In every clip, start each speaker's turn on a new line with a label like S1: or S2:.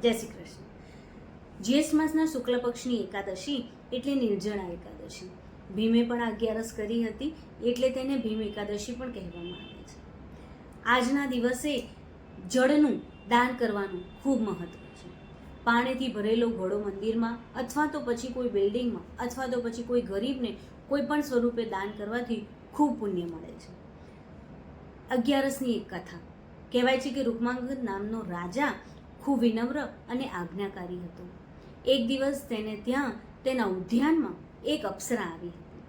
S1: જય શ્રી કૃષ્ણ. જ્યેષ્ઠ માસના શુક્લ પક્ષની એકાદશી એટલે નિર્જળા એકાદશી. ભીમે પણ અગિયારસ કરી હતી એટલે તેને ભીમ એકાદશી પણ કહેવામાં આવે છે. આજના દિવસે જળનું દાન કરવાનું ખૂબ મહત્વ છે. પાણીથી ભરેલો ઘડો મંદિરમાં અથવા તો પછી કોઈ બિલ્ડિંગમાં અથવા તો પછી કોઈ ગરીબને કોઈ પણ સ્વરૂપે દાન કરવાથી ખૂબ પુણ્ય મળે છે. અગિયારસની એક કથા કહેવાય છે કે રૂકમાંગદ નામનો રાજા ખૂબ વિનમ્ર અને આજ્ઞાકારી હતો. એક દિવસ તેને ત્યાં તેના ઉદ્યાનમાં એક અપ્સરા આવી હતી.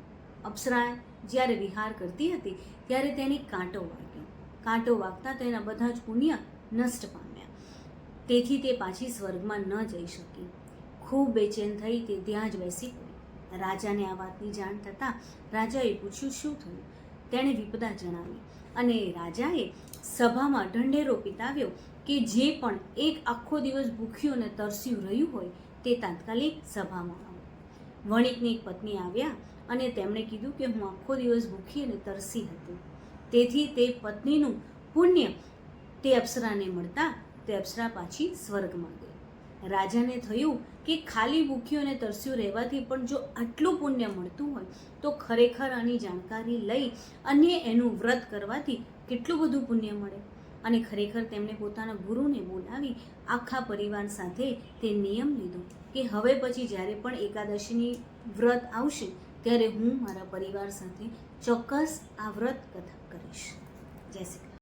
S1: અપ્સરા જ્યારે વિહાર કરતી હતી ત્યારે તેને કાંટો વાગ્યો. કાંટો વાગતા તેના બધા જ પુણ્ય નષ્ટ પામ્યા. તેથી તે પાછી સ્વર્ગમાં ન જઈ શકી. ખૂબ બેચેન થઈ તે ત્યાં જ બેસી પડી. રાજાને આ વાતની જાણ થતાં રાજાએ પૂછ્યું શું થયું. તેણે વિપદા જણાવી અને રાજાએ સભામાં ઢંઢેરો પિતાવ્યો કે જે પણ એક આખો દિવસ ભૂખ્યું અને તરસ્યું રહ્યું હોય તે તાત્કાલિક સભામાં આવે. વણિકની એક પત્ની આવ્યા અને તેમણે કીધું કે હું આખો દિવસ ભૂખી અને તરસી હતી. તેથી તે પત્નીનું પુણ્ય તે અપ્સરાને મળતા તે અપ્સરા પાછી સ્વર્ગમાં ગઈ. રાજાને થયું કે ખાલી ભૂખ્યું અને તરસ્યું રહેવાથી પણ જો આટલું પુણ્ય મળતું હોય તો ખરેખર આની જાણકારી લઈ અને એનું વ્રત કરવાથી કેટલું બધું પુણ્ય મળે. અને ખરેખર તેમણે પોતાના ગુરુને બોલાવી આખા પરિવાર સાથે તે નિયમ લીધો કે હવે પછી જ્યારે પણ એકાદશીની વ્રત આવશે ત્યારે હું મારા પરિવાર સાથે ચોક્કસ આ વ્રત કથા કરીશ. જય શ્રી કૃષ્ણ.